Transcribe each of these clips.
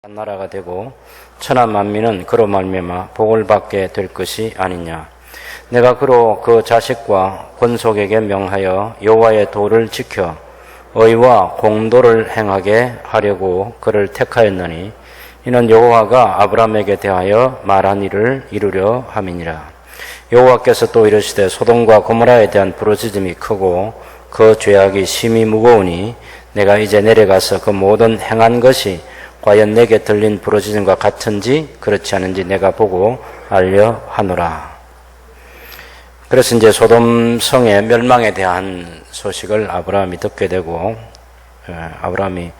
나라가 되고 천하 만민은 그로 말미암아 복을 받게 될 것이 아니냐. 내가 그로 그 자식과 권속에게 명하여 여호와의 도를 지켜 의와 공도를 행하게 하려고 그를 택하였나니 이는 여호와가 아브라함에게 대하여 말한 일을 이루려 함이니라. 여호와께서 또 이르시되 소돔과 고모라에 대한 부르짖음이 크고 그 죄악이 심히 무거우니 내가 이제 내려가서 그 모든 행한 것이 과연 내게 들린 부르짖음과 같은지 그렇지 않은지 내가 보고 알려 하노라. 그래서 이제 소돔 성의 멸망에 대한 소식을 아브라함이 듣게 되고 아브라함이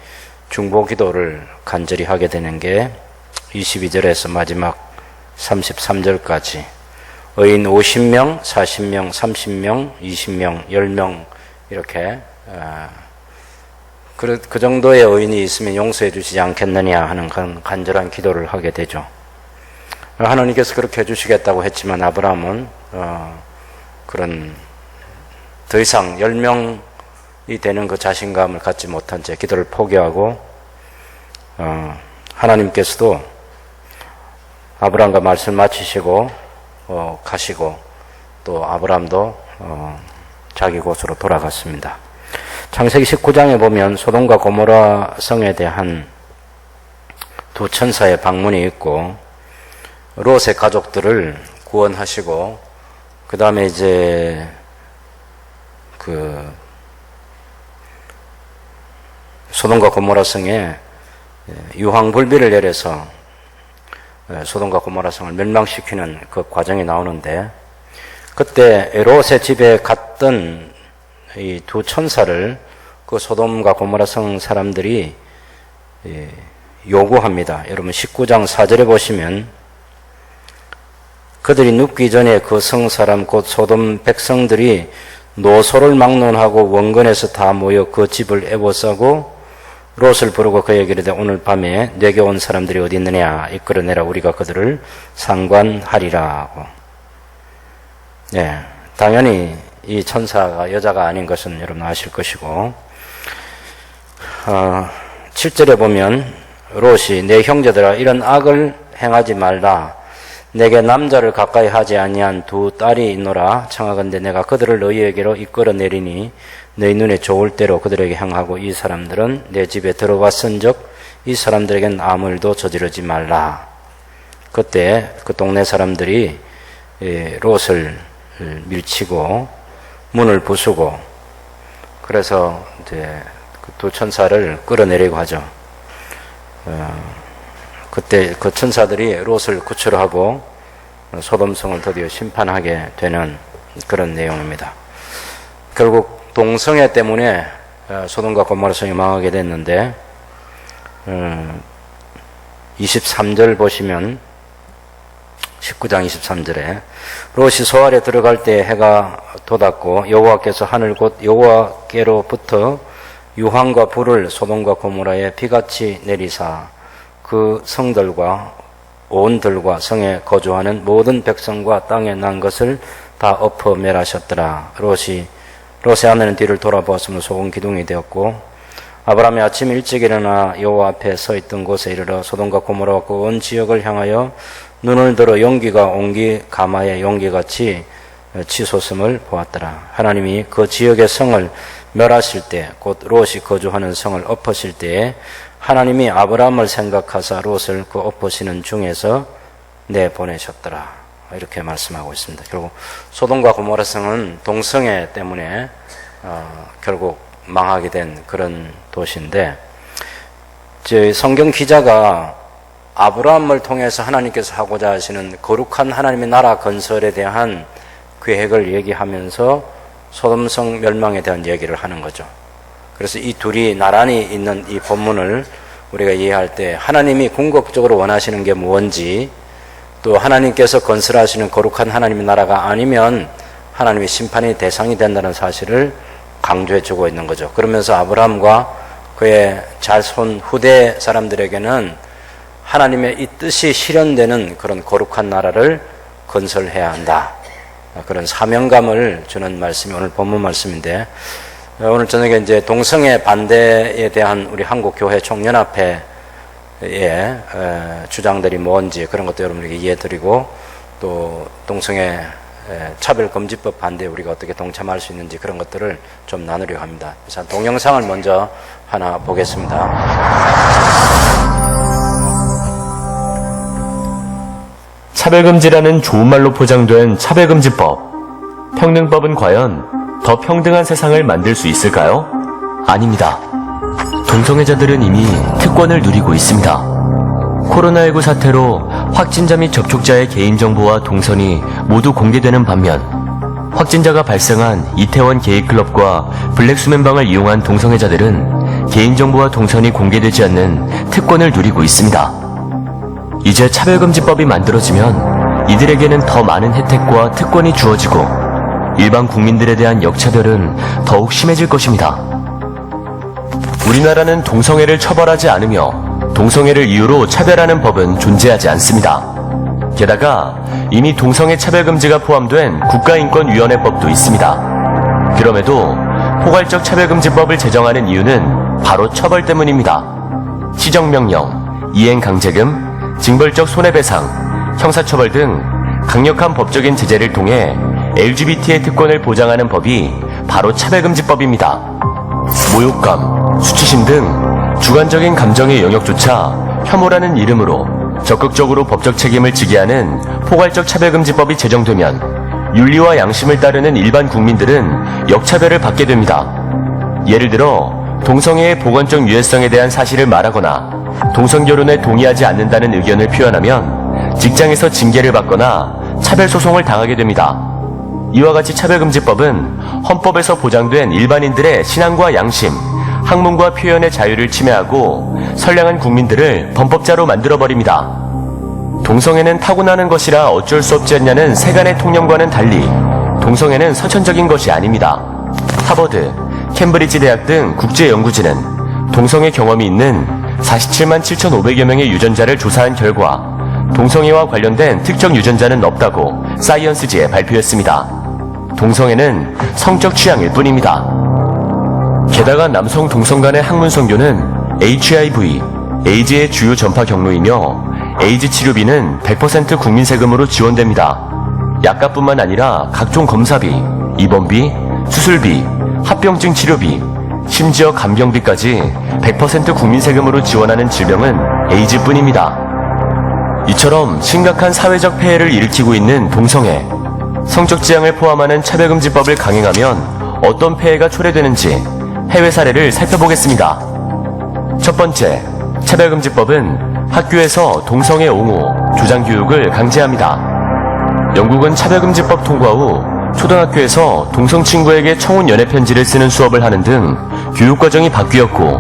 중보 기도를 간절히 하게 되는 게 22절에서 마지막 33절까지 의인 50명, 40명, 30명, 20명, 10명 이렇게 그 정도의 의인이 있으면 용서해 주시지 않겠느냐 하는 간절한 기도를 하게 되죠. 하나님께서 그렇게 해주시겠다고 했지만 아브라함은 그런 더 이상 10명이 되는 그 자신감을 갖지 못한 채 기도를 포기하고 하나님께서도 아브라함과 말씀을 마치시고 가시고 또 아브라함도 자기 곳으로 돌아갔습니다. 창세기 19장에 보면 소돔과 고모라 성에 대한 두 천사의 방문이 있고 롯의 가족들을 구원하시고 그 다음에 이제 소돔과 고모라 성에 유황불비를 내려서 소돔과 고모라 성을 멸망시키는 그 과정이 나오는데 그때 롯의 집에 갔던 이 두 천사를 그 소돔과 고모라 성 사람들이 요구합니다. 여러분 19장 4절에 보시면 그들이 눕기 전에 그 성 사람 곧 소돔 백성들이 노소를 막론하고 원근에서 다 모여 그 집을 애워싸고 롯을 부르고 그에게 이르되 오늘 밤에 내게 온 사람들이 어디 있느냐 이끌어내라 우리가 그들을 상관하리라 하고. 당연히 이 천사가 여자가 아닌 것은 여러분 아실 것이고 7절에 보면 롯이 내 형제들아 이런 악을 행하지 말라 내게 남자를 가까이 하지 아니한 두 딸이 있노라 청하건대 내가 그들을 너희에게로 이끌어내리니 너희 눈에 좋을 대로 그들에게 행하고 이 사람들은 내 집에 들어갔은즉 이 사람들에겐 아무 일도 저지르지 말라. 그때 그 동네 사람들이 롯을 밀치고 문을 부수고 그래서 이제 그 두 천사를 끌어내리고 하죠. 그때 그 천사들이 롯을 구출하고 소돔성을 드디어 심판하게 되는 그런 내용입니다. 결국 동성애 때문에 소돔과 고모라 성이 망하게 됐는데 23절 보시면 19장 23절에 롯이 소알에 들어갈 때 해가 돋았고 여호와께서 하늘 곧 여호와께로부터 유황과 불을 소돔과 고모라에 비같이 내리사 그 성들과 온 들과 성에 거주하는 모든 백성과 땅에 난 것을 다 엎어 멸하셨더라. 롯의 아내는 뒤를 돌아보았으므로 소금 기둥이 되었고 아브라함이 아침 일찍 일어나 여호와 앞에 서 있던 곳에 이르러 소돔과 고모라와 그 온 지역을 향하여 눈을 들어 용기가 옹기 가마의 용기같이 치솟음을 보았더라. 하나님이 그 지역의 성을 멸하실 때 곧 롯이 거주하는 성을 엎으실 때에 하나님이 아브라함을 생각하사 롯을 그 엎으시는 중에서 내보내셨더라. 이렇게 말씀하고 있습니다. 결국 소돔과 고모라 성은 동성애 때문에 결국 망하게 된 그런 도시인데 성경 기자가 아브라함을 통해서 하나님께서 하고자 하시는 거룩한 하나님의 나라 건설에 대한 계획을 얘기하면서 소돔성 멸망에 대한 얘기를 하는 거죠. 그래서 이 둘이 나란히 있는 이 본문을 우리가 이해할 때 하나님이 궁극적으로 원하시는 게 무엇인지 또 하나님께서 건설하시는 거룩한 하나님의 나라가 아니면 하나님의 심판의 대상이 된다는 사실을 강조해 주고 있는 거죠. 그러면서 아브라함과 그의 자손 후대 사람들에게는 하나님의 이 뜻이 실현되는 그런 거룩한 나라를 건설해야 한다. 그런 사명감을 주는 말씀이 오늘 본문 말씀인데 오늘 저녁에 이제 동성애 반대에 대한 우리 한국교회 총연합회 주장들이 뭔지 그런 것도 여러분에게 이해드리고, 또 동성애 차별금지법 반대에 우리가 어떻게 동참할 수 있는지 그런 것들을 좀 나누려고 합니다. 그래서 동영상을 먼저 하나 보겠습니다. 차별금지라는 좋은 말로 포장된 차별금지법. 평등법은 과연 더 평등한 세상을 만들 수 있을까요? 아닙니다. 동성애자들은 이미 특권을 누리고 있습니다. 코로나19 사태로 확진자 및 접촉자의 개인정보와 동선이 모두 공개되는 반면, 확진자가 발생한 이태원 게이클럽과 블랙수면방을 이용한 동성애자들은 개인정보와 동선이 공개되지 않는 특권을 누리고 있습니다. 이제 차별금지법이 만들어지면 이들에게는 더 많은 혜택과 특권이 주어지고 일반 국민들에 대한 역차별은 더욱 심해질 것입니다. 우리나라는 동성애를 처벌하지 않으며 동성애를 이유로 차별하는 법은 존재하지 않습니다. 게다가 이미 동성애 차별금지가 포함된 국가인권위원회법도 있습니다. 그럼에도 포괄적 차별금지법을 제정하는 이유는 바로 처벌 때문입니다. 시정명령, 이행강제금, 징벌적 손해배상, 형사처벌 등 강력한 법적인 제재를 통해 LGBT의 특권을 보장하는 법이 바로 차별금지법입니다. 모욕감, 수치심 등 주관적인 감정의 영역조차 혐오라는 이름으로 적극적으로 법적 책임을 지게 하는 포괄적 차별금지법이 제정되면 윤리와 양심을 따르는 일반 국민들은 역차별을 받게 됩니다. 예를 들어 동성애의 보건적 유해성에 대한 사실을 말하거나 동성결혼에 동의하지 않는다는 의견을 표현하면 직장에서 징계를 받거나 차별소송을 당하게 됩니다. 이와 같이 차별금지법은 헌법에서 보장된 일반인들의 신앙과 양심, 학문과 표현의 자유를 침해하고 선량한 국민들을 범법자로 만들어버립니다. 동성애는 타고나는 것이라 어쩔 수 없지 않냐는 세간의 통념과는 달리 동성애는 선천적인 것이 아닙니다. 하버드, 캠브리지 대학 등 국제연구진은 동성애 경험이 있는 47만 7,500여 명의 유전자를 조사한 결과 동성애와 관련된 특정 유전자는 없다고 사이언스지에 발표했습니다. 동성애는 성적 취향일 뿐입니다. 게다가 남성 동성 간의 학문 선교는 HIV, 에이즈의 주요 전파 경로이며 에이즈 치료비는 100% 국민 세금으로 지원됩니다. 약값뿐만 아니라 각종 검사비, 입원비, 수술비, 합병증 치료비, 심지어 간병비까지 100% 국민 세금으로 지원하는 질병은 에이즈뿐입니다. 이처럼 심각한 사회적 폐해를 일으키고 있는 동성애, 성적 지향을 포함하는 차별금지법을 강행하면 어떤 폐해가 초래되는지 해외 사례를 살펴보겠습니다. 첫 번째, 차별금지법은 학교에서 동성애 옹호, 조장 교육을 강제합니다. 영국은 차별금지법 통과 후 초등학교에서 동성 친구에게 청혼 연애 편지를 쓰는 수업을 하는 등 교육과정이 바뀌었고,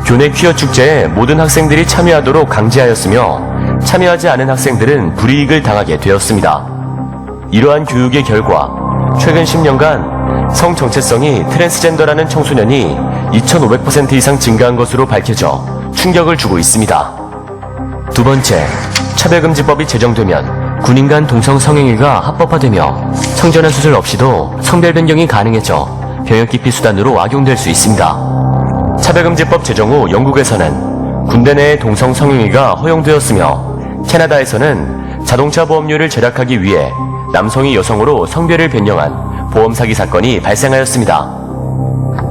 교내 퀴어 축제에 모든 학생들이 참여하도록 강제하였으며 참여하지 않은 학생들은 불이익을 당하게 되었습니다. 이러한 교육의 결과 최근 10년간 성 정체성이 트랜스젠더라는 청소년이 2,500% 이상 증가한 것으로 밝혀져 충격을 주고 있습니다. 두 번째, 차별금지법이 제정되면 군인 간 동성 성행위가 합법화되며 성전환 수술 없이도 성별 변경이 가능해져 병역기피 수단으로 악용될 수 있습니다. 차별금지법 제정 후 영국에서는 군대 내의 동성 성행위가 허용되었으며 캐나다에서는 자동차 보험료를 절약하기 위해 남성이 여성으로 성별을 변경한 보험 사기 사건이 발생하였습니다.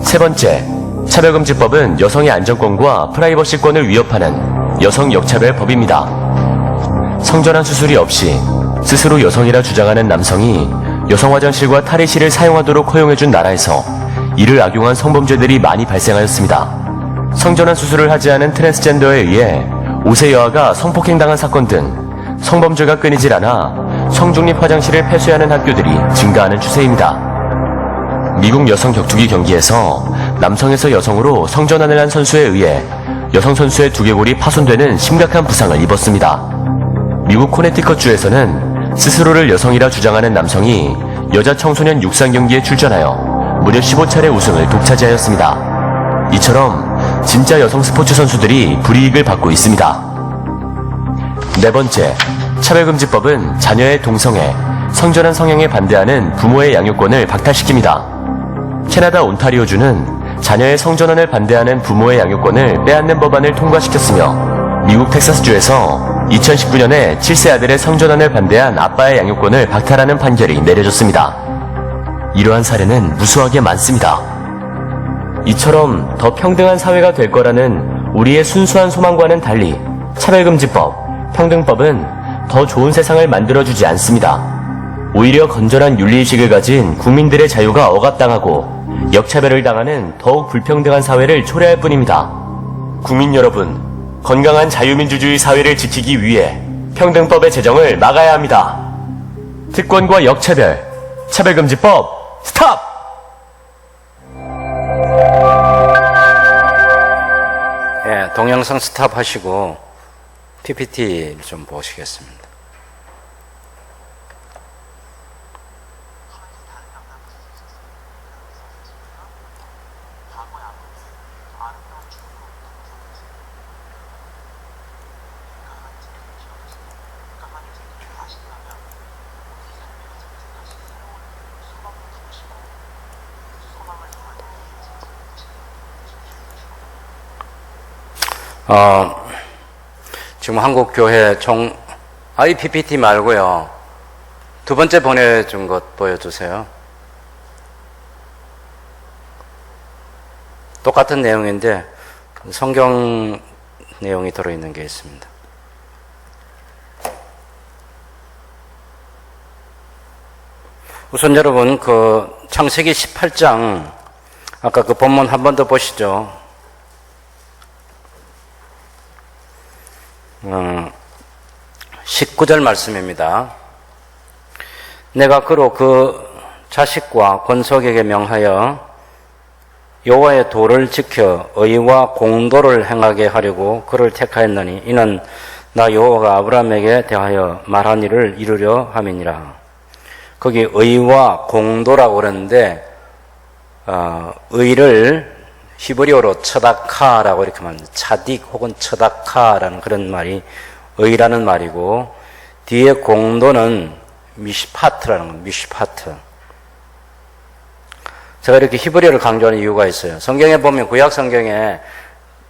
세 번째, 차별금지법은 여성의 안전권과 프라이버시권을 위협하는 여성 역차별법입니다. 성전환 수술이 없이 스스로 여성이라 주장하는 남성이 여성 화장실과 탈의실을 사용하도록 허용해준 나라에서 이를 악용한 성범죄들이 많이 발생하였습니다. 성전환 수술을 하지 않은 트랜스젠더에 의해 5세 여아가 성폭행당한 사건 등 성범죄가 끊이질 않아 성중립 화장실을 폐쇄하는 학교들이 증가하는 추세입니다. 미국 여성 격투기 경기에서 남성에서 여성으로 성전환을 한 선수에 의해 여성 선수의 두개골이 파손되는 심각한 부상을 입었습니다. 미국 코네티컷주에서는 스스로를 여성이라 주장하는 남성이 여자 청소년 육상 경기에 출전하여 무려 15차례 우승을 독차지하였습니다. 이처럼 진짜 여성 스포츠 선수들이 불이익을 받고 있습니다. 네 번째, 차별금지법은 자녀의 동성애, 성전환 성행에 반대하는 부모의 양육권을 박탈시킵니다. 캐나다 온타리오주는 자녀의 성전환을 반대하는 부모의 양육권을 빼앗는 법안을 통과시켰으며 미국 텍사스주에서 2019년에 7세 아들의 성전환을 반대한 아빠의 양육권을 박탈하는 판결이 내려졌습니다. 이러한 사례는 무수하게 많습니다. 이처럼 더 평등한 사회가 될 거라는 우리의 순수한 소망과는 달리 차별금지법, 평등법은 더 좋은 세상을 만들어주지 않습니다. 오히려 건전한 윤리의식을 가진 국민들의 자유가 억압당하고 역차별을 당하는 더욱 불평등한 사회를 초래할 뿐입니다. 국민 여러분, 건강한 자유민주주의 사회를 지키기 위해 평등법의 제정을 막아야 합니다. 특권과 역차별, 차별금지법 스탑! 예, 동영상 스탑하시고 PPT를 좀 보시겠습니다. 지금 한국교회 이 PPT 말고요. 두 번째 보내준 것 보여주세요. 똑같은 내용인데 성경 내용이 들어있는 게 있습니다. 우선 여러분 그 창세기 18장 아까 그 본문 한 번 더 보시죠. 19절 말씀입니다. 내가 그로 그 자식과 권속에게 명하여 여호와의 도를 지켜 의와 공도를 행하게 하려고 그를 택하였느니 이는 나 여호와가 아브라함에게 대하여 말한 일을 이루려 함이니라. 거기 의와 공도라고 그러는데 의를 히브리어로 처다카라고 이렇게 말합니다. 차딕 혹은 처다카라는 그런 말이 의라는 말이고, 뒤에 공도는 미시파트라는 겁니다. 미시파트. 제가 이렇게 히브리어를 강조하는 이유가 있어요. 성경에 보면 구약 성경에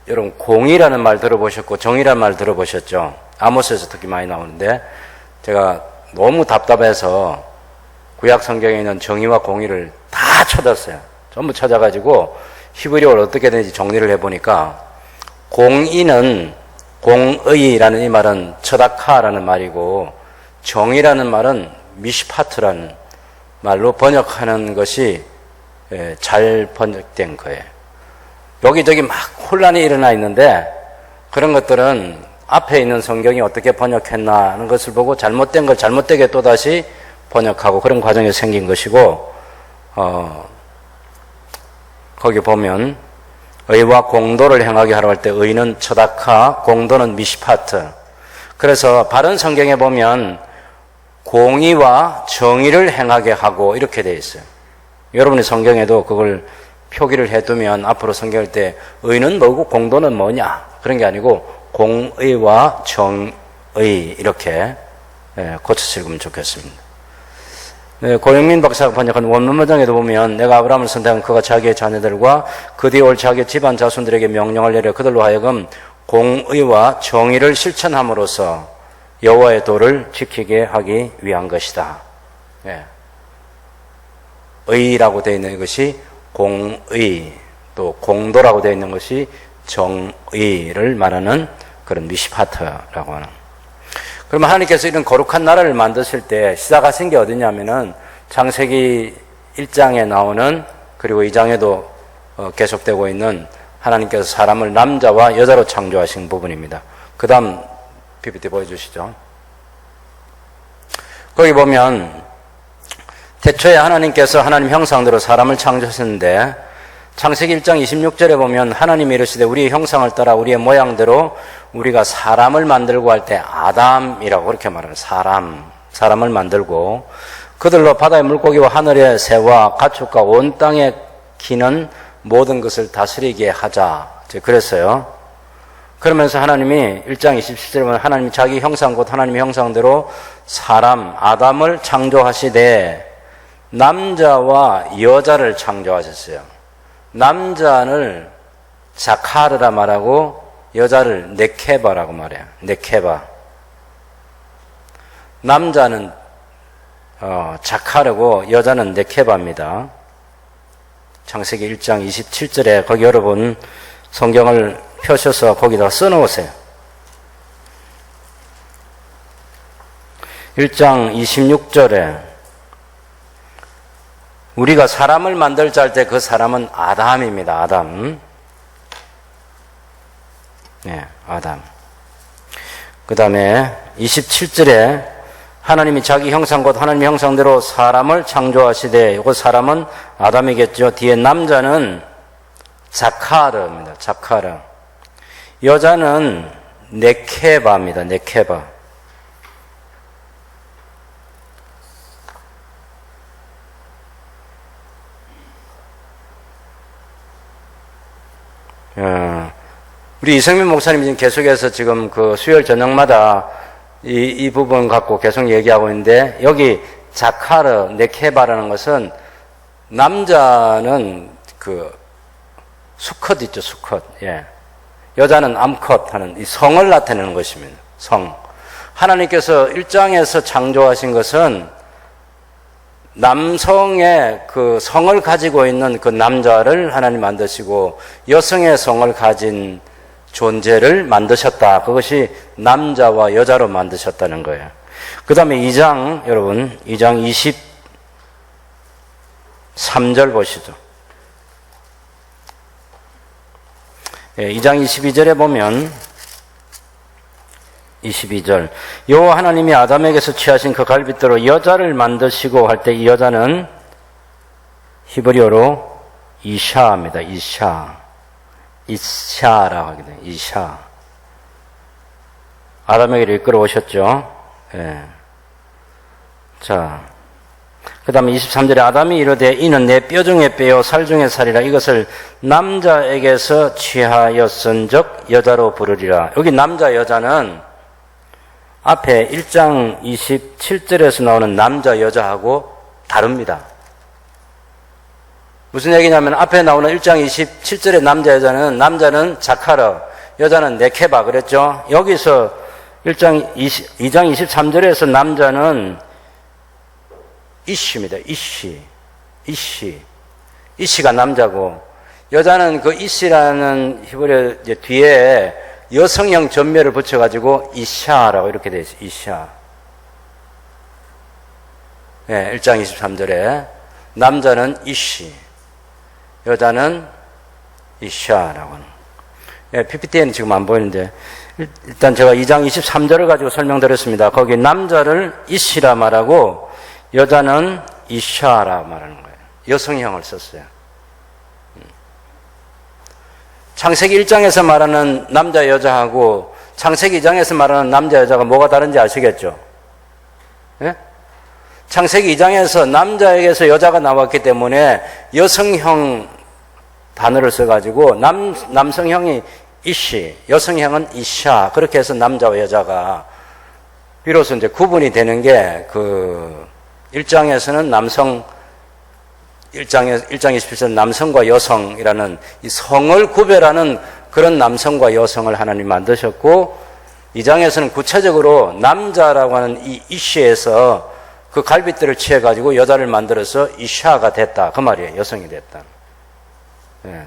여러분 공의라는 말 들어보셨고 정의라는 말 들어보셨죠? 아모스에서 특히 많이 나오는데 제가 너무 답답해서 구약 성경에 있는 정의와 공의를 다 찾았어요. 전부 찾아가지고 히브리어를 어떻게든지 정리를 해보니까 공의는 공의라는 이 말은 처다카라는 말이고 정의라는 말은 미시파트라는 말로 번역하는 것이 잘 번역된 거예요. 여기저기 막 혼란이 일어나 있는데 그런 것들은 앞에 있는 성경이 어떻게 번역했나 하는 것을 보고 잘못된 걸 잘못되게 또다시 번역하고 그런 과정이 생긴 것이고 거기 보면 의와 공도를 행하게 하라고 할 때 의는 처다카, 공도는 미시파트. 그래서 바른 성경에 보면 공의와 정의를 행하게 하고 이렇게 되어 있어요. 여러분의 성경에도 그걸 표기를 해두면 앞으로 성경할 때 의는 뭐고 공도는 뭐냐 그런 게 아니고 공의와 정의 이렇게 고쳐서 읽으면 좋겠습니다. 고영민 박사가 번역한 원문 문장에도 보면 내가 아브라함을 선택한 그가 자기의 자녀들과 그 뒤에 올 자기의 집안 자손들에게 명령을 내려 그들로 하여금 공의와 정의를 실천함으로써 여호와의 도를 지키게 하기 위한 것이다. 의라고 되어 있는 것이 공의, 또 공도라고 되어 있는 것이 정의를 말하는 그런 미시파트라고 하는. 그러면 하나님께서 이런 거룩한 나라를 만드실 때 시작하신 게 어디냐면은 창세기 1장에 나오는 그리고 2장에도 계속되고 있는 하나님께서 사람을 남자와 여자로 창조하신 부분입니다. 그 다음 PPT 보여주시죠. 거기 보면 태초에 하나님께서 하나님 형상대로 사람을 창조하셨는데 창세기 1장 26절에 보면 하나님이 이르시되 우리의 형상을 따라 우리의 모양대로 우리가 사람을 만들고 할 때 아담이라고 그렇게 말하는 사람을 만들고 그들로 바다의 물고기와 하늘의 새와 가축과 온 땅에 기는 모든 것을 다스리게 하자. 그랬어요. 그러면서 하나님이 1장 27절에 보면 하나님이 자기 형상 곧 하나님의 형상대로 사람 아담을 창조하시되 남자와 여자를 창조하셨어요. 남자를 자카르라 말하고 여자를 네케바라고 말해요. 네케바. 남자는 자카르고 여자는 네케바입니다. 창세기 1장 27절에 거기 여러분 성경을 펴셔서 거기다가 써놓으세요. 1장 26절에 우리가 사람을 만들자 할 때 그 사람은 아담입니다. 아담. 네, 아담. 그 다음에 27절에 하나님이 자기 형상 곧 하나님의 형상대로 사람을 창조하시되 이거 사람은 아담이겠죠. 뒤에 남자는 자카르입니다. 자카르. 여자는 네케바입니다. 네케바. 우리 이성민 목사님이 지금 계속해서 지금 그 수요일 저녁마다 이 부분 갖고 계속 얘기하고 있는데, 여기 자카르, 네케바라는 것은 남자는 그 수컷 있죠, 수컷. 예. 여자는 암컷 하는 이 성을 나타내는 것입니다. 성. 하나님께서 1장에서 창조하신 것은 남성의 그 성을 가지고 있는 그 남자를 하나님 만드시고 여성의 성을 가진 존재를 만드셨다. 그것이 남자와 여자로 만드셨다는 거예요. 그 다음에 2장, 여러분, 2장 23절 보시죠. 2장 22절에 보면 22절 여호와 하나님이 아담에게서 취하신 그 갈빗대로 여자를 만드시고 할 때 이 여자는 히브리어로 이샤입니다. 이샤라고 하게 돼요. 이샤. 아담에게를 이끌어 오셨죠. 예. 자, 그 다음에 23절에 아담이 이르되 이는 내 뼈 중에 뼈요 살 중에 살이라 이것을 남자에게서 취하였은즉 여자로 부르리라. 여기 남자 여자는 앞에 1장 27절에서 나오는 남자 여자하고 다릅니다. 무슨 얘기냐면 앞에 나오는 1장 27절의 남자 여자는 남자는 자카르, 여자는 네케바 그랬죠. 여기서 2장 23절에서 남자는 이시입니다. 이시가 남자고 여자는 그 이시라는 히브리어 뒤에 여성형 전멸을 붙여가지고 이샤라고 이렇게 되어 있어요. 이샤. 네, 1장 23절에 남자는 이시, 여자는 이샤라고 하는. 네, PPT에는 지금 안 보이는데 일단 제가 2장 23절을 가지고 설명드렸습니다. 거기 남자를 이시라 말하고 여자는 이샤라 말하는 거예요. 여성형을 썼어요. 창세기 1장에서 말하는 남자 여자하고 창세기 2장에서 말하는 남자 여자가 뭐가 다른지 아시겠죠? 예? 창세기 2장에서 남자에게서 여자가 나왔기 때문에 여성형 단어를 써가지고 남성형이 이시, 여성형은 이샤, 그렇게 해서 남자와 여자가 비로소 이제 구분이 되는 게 그 1장에서는 1장 27절 남성과 여성이라는 이 성을 구별하는 그런 남성과 여성을 하나님 만드셨고 2장에서는 구체적으로 남자라고 하는 이 이시에서 그 갈빗대를 취해가지고 여자를 만들어서 이샤가 됐다. 그 말이에요. 여성이 됐다. 예.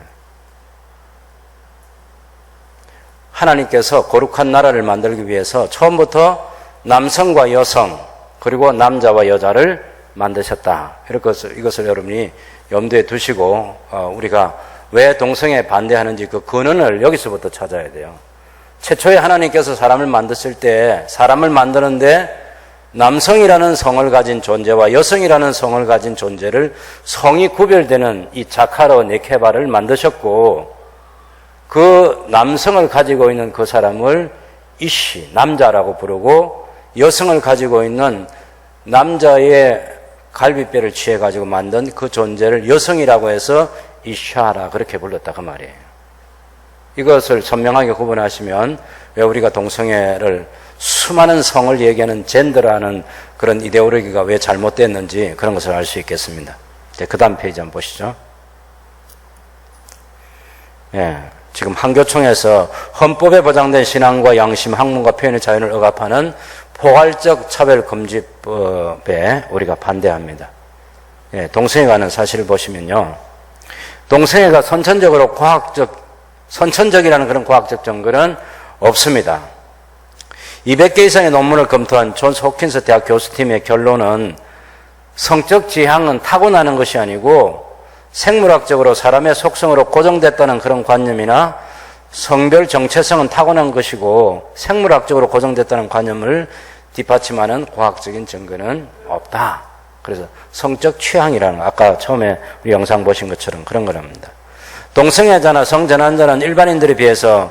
하나님께서 거룩한 나라를 만들기 위해서 처음부터 남성과 여성 그리고 남자와 여자를 만드셨다. 이것을 여러분이 염두에 두시고 우리가 왜 동성애에 반대하는지 그 근원을 여기서부터 찾아야 돼요. 최초에 하나님께서 사람을 만드실 때 사람을 만드는데 남성이라는 성을 가진 존재와 여성이라는 성을 가진 존재를 성이 구별되는 이 자카르 네케바를 만드셨고 그 남성을 가지고 있는 그 사람을 이시, 남자라고 부르고 여성을 가지고 있는 남자의 갈빗뼈를 취해가지고 만든 그 존재를 여성이라고 해서 이샤라 그렇게 불렀다 그 말이에요. 이것을 선명하게 구분하시면 왜 우리가 동성애를 수많은 성을 얘기하는 젠더라는 그런 이데올로기가 왜 잘못됐는지 그런 것을 알 수 있겠습니다. 그 다음 페이지 한번 보시죠. 예. 지금 한교총에서 헌법에 보장된 신앙과 양심, 학문과 표현의 자유를 억압하는 포괄적 차별금지법에 우리가 반대합니다. 예, 동성애가는 사실을 보시면요. 동성애가 선천적이라는 그런 과학적 증거는 없습니다. 200개 이상의 논문을 검토한 존스 호킨스 대학 교수팀의 결론은 성적 지향은 타고나는 것이 아니고 생물학적으로 사람의 속성으로 고정됐다는 그런 관념이나 성별 정체성은 타고난 것이고 생물학적으로 고정됐다는 관념을 뒷받침하는 과학적인 증거는 없다. 그래서 성적 취향이라는 거, 아까 처음에 우리 영상 보신 것처럼 그런 거랍니다. 동성애자나 성전환자는 일반인들에 비해서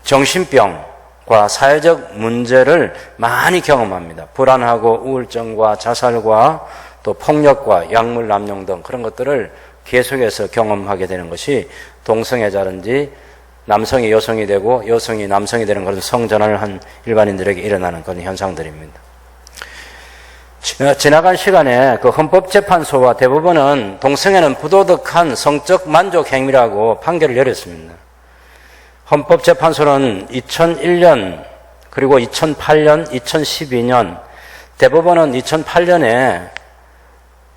정신병과 사회적 문제를 많이 경험합니다. 불안하고 우울증과 자살과 또 폭력과 약물 남용 등 그런 것들을 계속해서 경험하게 되는 것이 동성애자든지 남성이 여성이 되고 여성이 남성이 되는 그런 성전환을 한 일반인들에게 일어나는 그런 현상들입니다. 지나간 시간에 그 헌법재판소와 대법원은 동성애는 부도덕한 성적 만족 행위라고 판결을 내렸습니다. 헌법재판소는 2001년 그리고 2008년, 2012년 대법원은 2008년에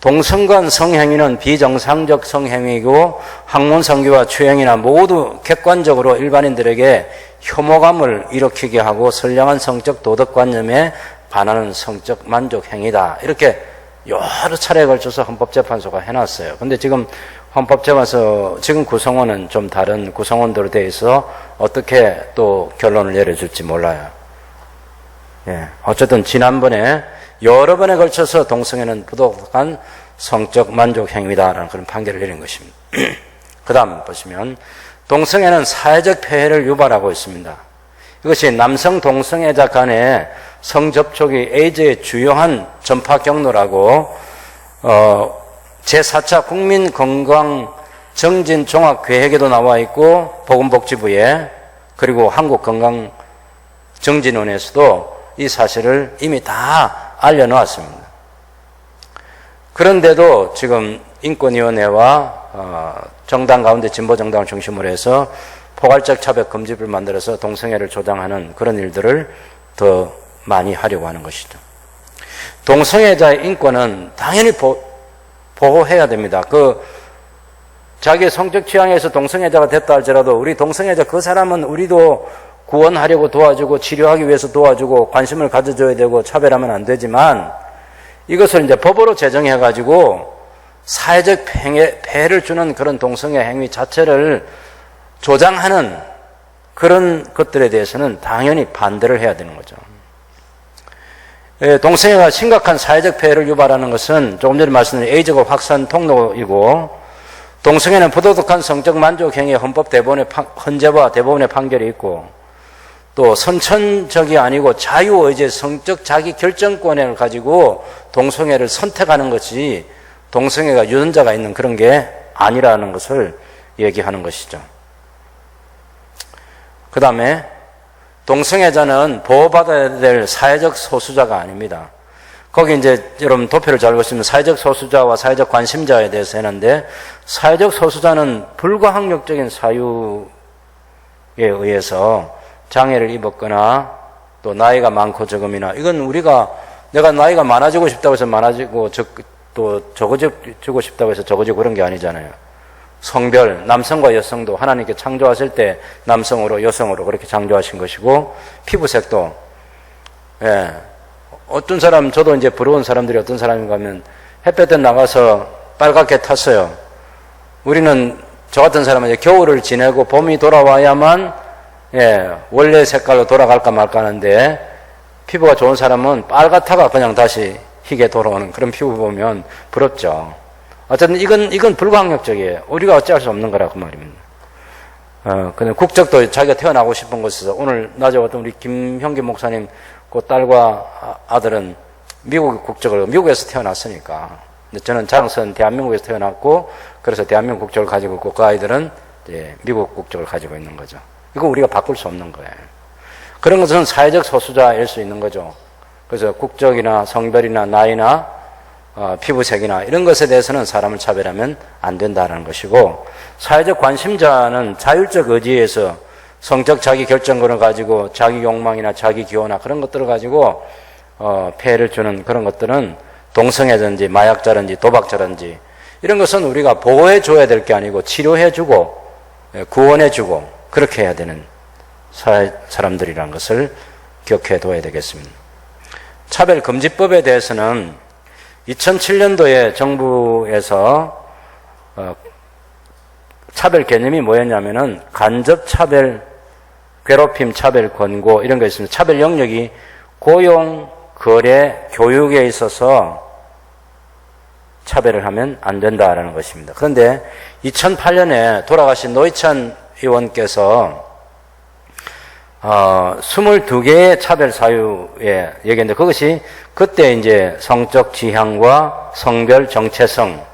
동성간 성행위는 비정상적 성행위이고 학문 성교와 추행이나 모두 객관적으로 일반인들에게 혐오감을 일으키게 하고 선량한 성적 도덕관념에 반하는 성적 만족 행위다. 이렇게 여러 차례에 걸쳐서 헌법재판소가 해놨어요. 근데 지금 헌법재판소 지금 구성원은 좀 다른 구성원들에 대해서 어떻게 또 결론을 내려줄지 몰라요. 예, 어쨌든 지난번에 여러 번에 걸쳐서 동성애는 부도덕한 성적 만족 행위다라는 그런 판결을 내린 것입니다. 그 다음 보시면 동성애는 사회적 폐해를 유발하고 있습니다. 이것이 남성 동성애자 간의 성접촉이 에이즈의 주요한 전파 경로라고 제4차 국민건강정진종합계획에도 나와 있고 보건복지부에 그리고 한국건강정진원에서도 이 사실을 이미 다 알려놓았습니다. 그런데도 지금 인권위원회와 정당 가운데 진보정당을 중심으로 해서 포괄적 차별금지법을 만들어서 동성애를 조장하는 그런 일들을 더 많이 하려고 하는 것이죠. 동성애자의 인권은 당연히 보호해야 됩니다. 자기의 성적 취향에서 동성애자가 됐다 할지라도 우리 동성애자 그 사람은 우리도 구원하려고 도와주고 치료하기 위해서 도와주고 관심을 가져줘야 되고 차별하면 안 되지만 이것을 이제 법으로 제정해가지고 사회적 폐해를 주는 그런 동성애 행위 자체를 조장하는 그런 것들에 대해서는 당연히 반대를 해야 되는 거죠. 동성애가 심각한 사회적 폐해를 유발하는 것은 조금 전에 말씀드린 에이즈가 확산 통로이고 동성애는 부도덕한 성적 만족 행위의 헌재와 대법원의 판결이 있고 또 선천적이 아니고 자유의지의 성적 자기 결정권을 가지고 동성애를 선택하는 것이 동성애가 유전자가 있는 그런 게 아니라는 것을 얘기하는 것이죠. 그 다음에 동성애자는 보호받아야 될 사회적 소수자가 아닙니다. 거기 이제 여러분 도표를 잘 보시면 사회적 소수자와 사회적 관심자에 대해서 했는데 사회적 소수자는 불가항력적인 사유에 의해서 장애를 입었거나 또 나이가 많고 적음이나 이건 내가 나이가 많아지고 싶다고 해서 많아지고 또 적어지고 싶다고 해서 적어지고 그런 게 아니잖아요. 성별, 남성과 여성도 하나님께 창조하실 때 남성으로 여성으로 그렇게 창조하신 것이고 피부색도 예. 어떤 사람 저도 이제 부러운 사람들이 어떤 사람인가 하면 햇볕에 나가서 빨갛게 탔어요. 우리는 저 같은 사람은 이제 겨울을 지내고 봄이 돌아와야만 원래 색깔로 돌아갈까 말까 하는데 피부가 좋은 사람은 빨갛다가 그냥 다시 희게 돌아오는 그런 피부 보면 부럽죠. 어쨌든 이건 불가항력적이에요. 우리가 어찌할 수 없는 거라 그 말입니다. 근데 국적도 자기가 태어나고 싶은 곳에서 오늘 낮에 어떤 우리 김형기 목사님 그 딸과 아들은 미국 국적을 미국에서 태어났으니까. 근데 저는 자랑스러운 대한민국에서 태어났고 그래서 대한민국 국적을 가지고 있고 그 아이들은 이제 미국 국적을 가지고 있는 거죠. 이거 우리가 바꿀 수 없는 거예요. 그런 것은 사회적 소수자일 수 있는 거죠. 그래서 국적이나 성별이나 나이나 피부색이나 이런 것에 대해서는 사람을 차별하면 안 된다는 것이고, 사회적 관심자는 자율적 의지에서 성적 자기 결정권을 가지고 자기 욕망이나 자기 기호나 그런 것들을 가지고 폐해를 주는 그런 것들은 동성애든지 마약자든지 도박자든지 이런 것은 우리가 보호해 줘야 될 게 아니고 치료해 주고 구원해 주고 그렇게 해야 되는 사람들이라는 것을 기억해 둬야 되겠습니다. 차별금지법에 대해서는 2007년도에 정부에서 차별 개념이 뭐였냐면은 간접차별, 괴롭힘 차별 권고 이런 거 있습니다. 차별 영역이 고용, 거래, 교육에 있어서 차별을 하면 안 된다라는 것입니다. 그런데 2008년에 돌아가신 노회찬 의원께서 22개의 차별 사유에 얘기했는데 그것이 그때 이제 성적 지향과 성별 정체성,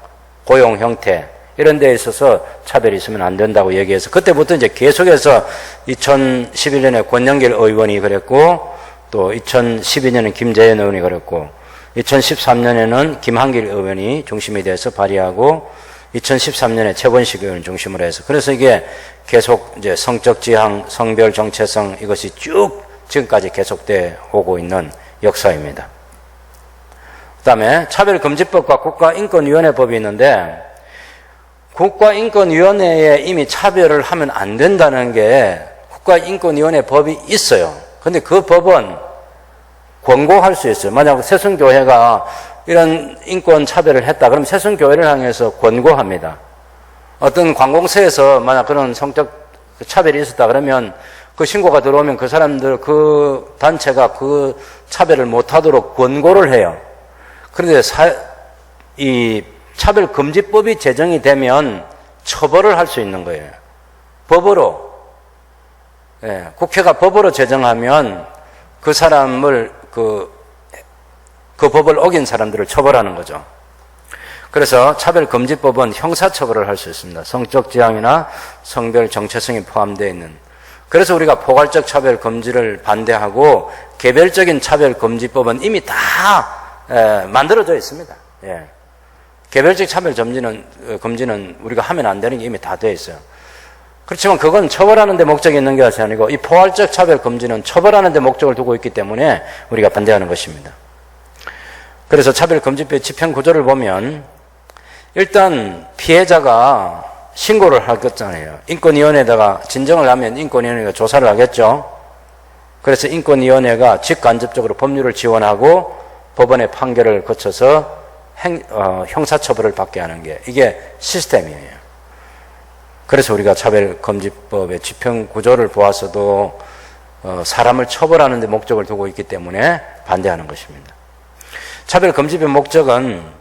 고용 형태 이런 데에 있어서 차별이 있으면 안 된다고 얘기해서 그때부터 이제 계속해서 2011년에 권영길 의원이 그랬고 또 2012년에 김재현 의원이 그랬고 2013년에는 김한길 의원이 중심이 돼서 발의하고 2013년에 최본식 의원 중심으로 해서 그래서 이게 계속 이제 성적 지향, 성별 정체성 이것이 쭉 지금까지 계속돼 오고 있는 역사입니다. 그다음에 차별금지법과 국가인권위원회법이 있는데 국가인권위원회에 이미 차별을 하면 안 된다는 게 국가인권위원회 법이 있어요. 근데 그 법은 권고할 수 있어요. 만약 새순교회가 이런 인권 차별을 했다. 그럼 새순교회를 향해서 권고합니다. 어떤 관공서에서 만약 그런 성적 차별이 있었다. 그러면 그 신고가 들어오면 그 사람들, 그 단체가 그 차별을 못하도록 권고를 해요. 그런데 이 차별금지법이 제정이 되면 처벌을 할 수 있는 거예요. 법으로. 예, 국회가 법으로 제정하면 그 사람을 그 법을 어긴 사람들을 처벌하는 거죠. 그래서 차별금지법은 형사처벌을 할 수 있습니다. 성적 지향이나 성별 정체성이 포함되어 있는. 그래서 우리가 포괄적 차별금지를 반대하고 개별적인 차별금지법은 이미 다 만들어져 있습니다. 예. 개별적 차별 금지는 우리가 하면 안 되는 게 이미 다 되어 있어요. 그렇지만 그건 처벌하는 데 목적이 있는 것이 아니고 이 포괄적 차별 금지는 처벌하는 데 목적을 두고 있기 때문에 우리가 반대하는 것입니다. 그래서 차별금지법의 집행 구조를 보면 일단 피해자가 신고를 하겠잖아요. 인권위원회에다가 진정을 하면 인권위원회가 조사를 하겠죠. 그래서 인권위원회가 직간접적으로 법률을 지원하고 법원의 판결을 거쳐서 형사처벌을 받게 하는 게 이게 시스템이에요. 그래서 우리가 차별금지법의 집행 구조를 보아서도 사람을 처벌하는 데 목적을 두고 있기 때문에 반대하는 것입니다. 차별금지법의 목적은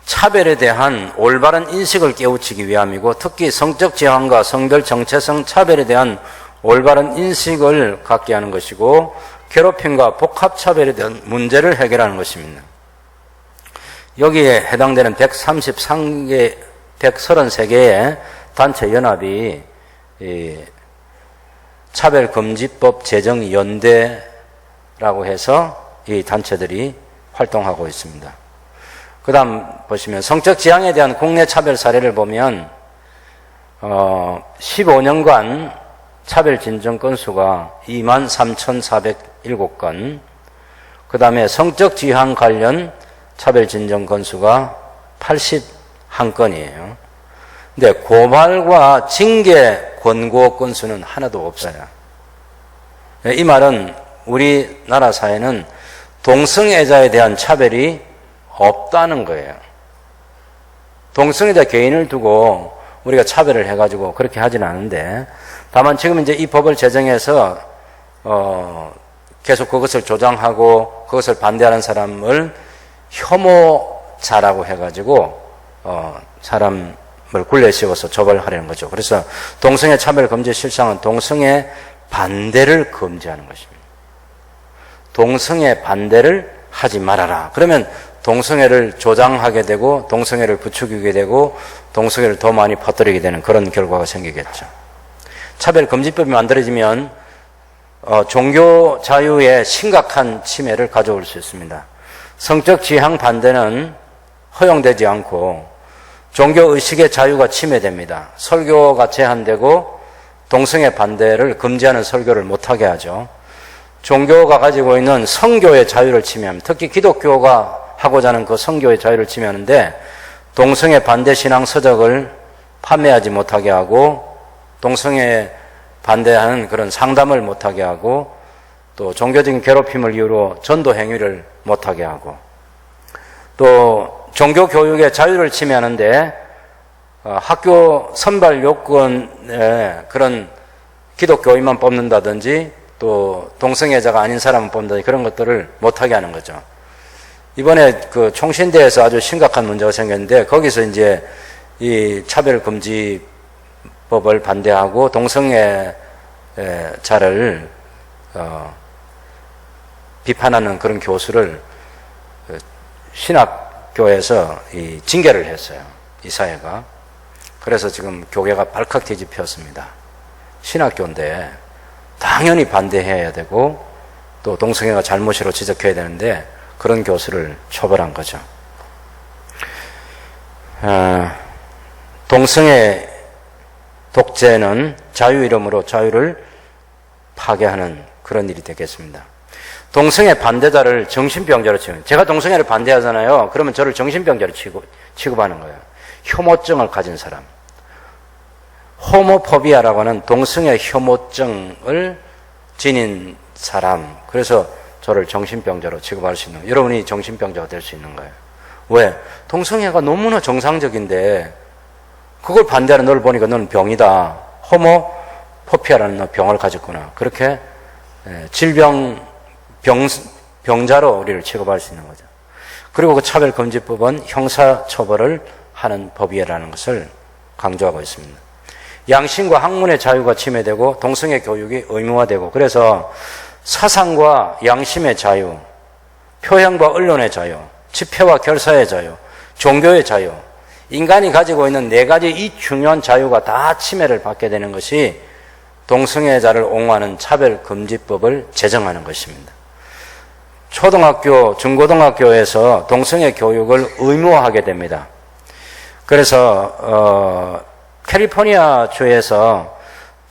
차별에 대한 올바른 인식을 깨우치기 위함이고 특히 성적 지향과 성별 정체성 차별에 대한 올바른 인식을 갖게 하는 것이고 괴롭힘과 복합차별에 대한 문제를 해결하는 것입니다. 여기에 해당되는 133개의 단체 연합이 차별금지법 제정연대라고 해서 이 단체들이 활동하고 있습니다. 그 다음 보시면 성적 지향에 대한 국내 차별 사례를 보면 15년간 차별 진정 건수가 23,407건, 그 다음에 성적 지향 관련 차별 진정 건수가 81건이에요. 근데 고발과 징계 권고 건수는 하나도 없어요. 이 말은 우리나라 사회는 동성애자에 대한 차별이 없다는 거예요. 동성애자 개인을 두고 우리가 차별을 해가지고 그렇게 하지는 않은데, 다만 지금 이제 이 법을 제정해서 계속 그것을 조장하고 그것을 반대하는 사람을 혐오자라고 해가지고 사람을 굴레 씌워서 처벌하려는 거죠. 그래서 동성애 차별 금지 실상은 동성애 반대를 금지하는 것입니다. 동성애 반대를 하지 말아라. 그러면 동성애를 조장하게 되고 동성애를 부추기게 되고 동성애를 더 많이 퍼뜨리게 되는 그런 결과가 생기겠죠. 차별금지법이 만들어지면 종교 자유에 심각한 침해를 가져올 수 있습니다. 성적 지향 반대는 허용되지 않고 종교의식의 자유가 침해됩니다. 설교가 제한되고 동성애 반대를 금지하는 설교를 못하게 하죠. 종교가 가지고 있는 성교의 자유를 침해합니다. 특히 기독교가 하고자 하는 그 성교의 자유를 침해하는데 동성애 반대 신앙 서적을 판매하지 못하게 하고 동성애 반대하는 그런 상담을 못하게 하고 또 종교적인 괴롭힘을 이유로 전도 행위를 못하게 하고 또 종교 교육의 자유를 침해하는데 학교 선발 요건에 그런 기독교인만 뽑는다든지 또 동성애자가 아닌 사람을 뽑는다든지 그런 것들을 못하게 하는 거죠. 이번에 그 총신대에서 아주 심각한 문제가 생겼는데 거기서 이제 이 차별금지법을 반대하고 동성애자를 비판하는 그런 교수를 신학교에서 이 징계를 했어요. 이 사회가. 그래서 지금 교계가 발칵 뒤집혔습니다. 신학교인데 당연히 반대해야 되고 또 동성애가 잘못이라고 지적해야 되는데 그런 교수를 처벌한 거죠. 동성애 독재는 자유 이름으로 자유를 파괴하는 그런 일이 되겠습니다. 동성애 반대자를 정신병자로 취급해요. 제가 동성애를 반대하잖아요. 그러면 저를 정신병자로 취급하는 거예요. 혐오증을 가진 사람. 호모포비아라고 하는 동성애 혐오증을 지닌 사람. 그래서 저를 정신병자로 취급할 수 있는, 여러분이 정신병자가 될 수 있는 거예요. 왜? 동성애가 너무나 정상적인데 그걸 반대하는 너를 보니까 너는 병이다. 호모포피아라는 너 병을 가졌구나. 그렇게 병자로 우리를 취급할 수 있는 거죠. 그리고 그 차별금지법은 형사처벌을 하는 법이라는 것을 강조하고 있습니다. 양심과 학문의 자유가 침해되고 동성애 교육이 의무화되고 그래서 사상과 양심의 자유, 표현과 언론의 자유, 집회와 결사의 자유, 종교의 자유, 인간이 가지고 있는 네 가지 이 중요한 자유가 다 침해를 받게 되는 것이 동성애자를 옹호하는 차별금지법을 제정하는 것입니다. 초등학교, 중고등학교에서 동성애 교육을 의무화하게 됩니다. 그래서 캘리포니아 주에서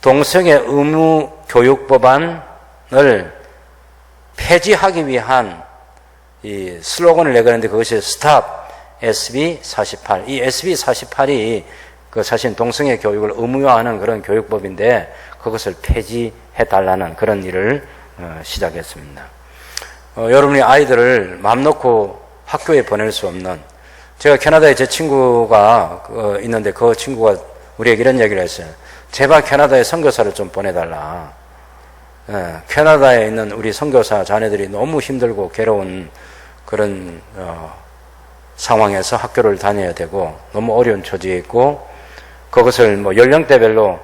동성애 의무 교육 법안을 폐지하기 위한 이 슬로건을 내걸었는데 그것이 Stop SB48. 이 SB48이 그 사실 동성애 교육을 의무화하는 그런 교육법인데 그것을 폐지해달라는 그런 일을 시작했습니다. 여러분이 아이들을 마음 놓고 학교에 보낼 수 없는, 제가 캐나다에 제 친구가 있는데 그 친구가 우리에게 이런 얘기를 했어요. 제발 캐나다에 선교사를 좀 보내달라. 캐나다에 있는 우리 선교사 자녀들이 너무 힘들고 괴로운 그런 상황에서 학교를 다녀야 되고 너무 어려운 처지에 있고 그것을 뭐 연령대별로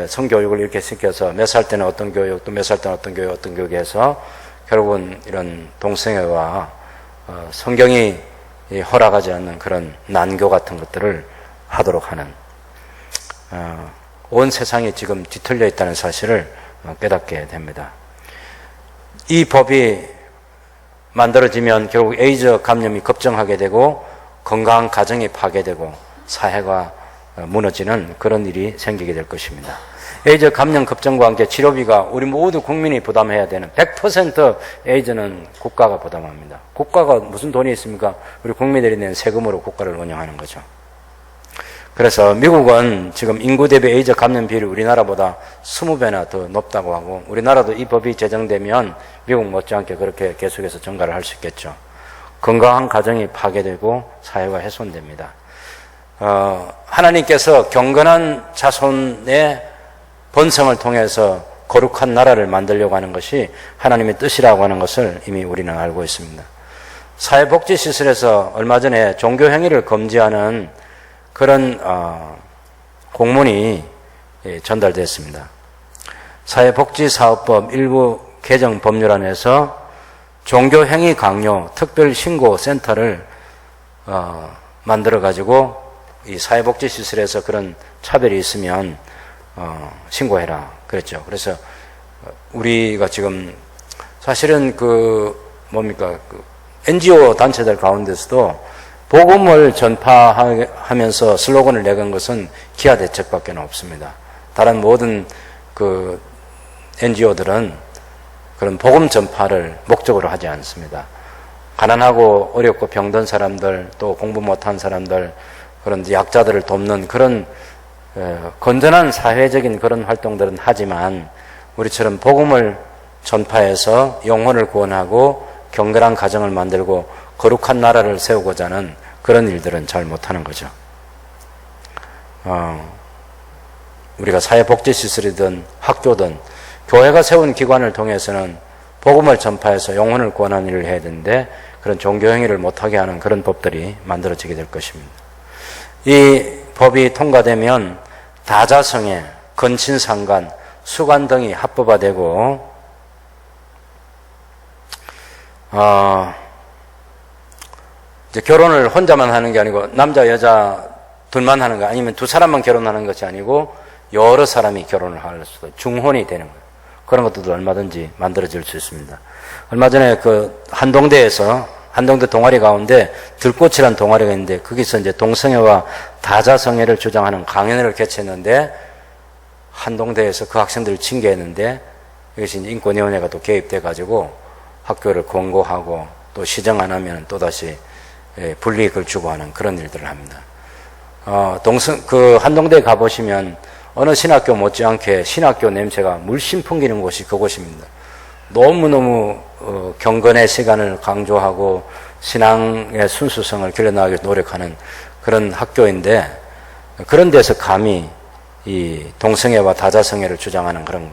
성교육을 이렇게 시켜서 몇 살 때는 어떤 교육, 또 몇 살 때는 어떤 교육, 어떤 교육에서 결국은 이런 동성애와 성경이 허락하지 않는 그런 난교 같은 것들을 하도록 하는 온 세상이 지금 뒤틀려 있다는 사실을 깨닫게 됩니다. 이 법이 만들어지면 결국 에이즈 감염이 급증하게 되고 건강한 가정이 파괴되고 사회가 무너지는 그런 일이 생기게 될 것입니다. 에이즈 감염 급증과 함께 치료비가 우리 모두 국민이 부담해야 되는 100% 에이즈는 국가가 부담합니다. 국가가 무슨 돈이 있습니까? 우리 국민들이 낸 세금으로 국가를 운영하는 거죠. 그래서 미국은 지금 인구 대비 에이즈 감염 비율이 우리나라보다 20배나 더 높다고 하고 우리나라도 이 법이 제정되면 미국 못지않게 그렇게 계속해서 증가를 할 수 있겠죠. 건강한 가정이 파괴되고 사회가 훼손됩니다. 하나님께서 경건한 자손의 번성을 통해서 거룩한 나라를 만들려고 하는 것이 하나님의 뜻이라고 하는 것을 이미 우리는 알고 있습니다. 사회복지시설에서 얼마 전에 종교행위를 금지하는 그런 공문이 전달됐습니다. 사회복지사업법 일부 개정 법률안에서 종교행위 강요 특별신고센터를 만들어가지고 이 사회복지시설에서 그런 차별이 있으면 신고해라 그랬죠. 그래서 우리가 지금 사실은 그 NGO 단체들 가운데서도 복음을 전파하면서 슬로건을 내건 것은 기아 대책밖에 없습니다. 다른 모든 그 NGO들은 그런 복음 전파를 목적으로 하지 않습니다. 가난하고 어렵고 병든 사람들, 또 공부 못한 사람들, 그런 약자들을 돕는 그런 건전한 사회적인 그런 활동들은 하지만 우리처럼 복음을 전파해서 영혼을 구원하고 경건한 가정을 만들고 거룩한 나라를 세우고자 하는 그런 일들은 잘 못하는 거죠. 우리가 사회복지시설이든 학교든 교회가 세운 기관을 통해서는 복음을 전파해서 영혼을 구원하는 일을 해야 되는데 그런 종교행위를 못하게 하는 그런 법들이 만들어지게 될 것입니다. 이 법이 통과되면 다자성애, 건친상간, 수간 등이 합법화되고 이제 결혼을 혼자만 하는 게 아니고 남자 여자 둘만 하는 거 아니면 두 사람만 결혼하는 것이 아니고 여러 사람이 결혼을 할 수도 중혼이 되는 거예요. 그런 것들도 얼마든지 만들어질 수 있습니다. 얼마 전에 그 한동대 동아리 가운데 들꽃이라는 동아리가 있는데 거기서 이제 동성애와 다자성애를 주장하는 강연회를 개최했는데 한동대에서 그 학생들을 징계했는데 이것이 이제 인권위원회가 또 개입돼 가지고 학교를 권고하고 또 시정 안 하면 또다시 불이익을 주고 하는 그런 일들을 합니다. 그 한동대에 가보시면 어느 신학교 못지않게 신학교 냄새가 물씬 풍기는 곳이 그곳입니다. 너무너무 경건의 시간을 강조하고 신앙의 순수성을 길러나가기 노력하는 그런 학교인데 그런 데서 감히 이 동성애와 다자성애를 주장하는 그런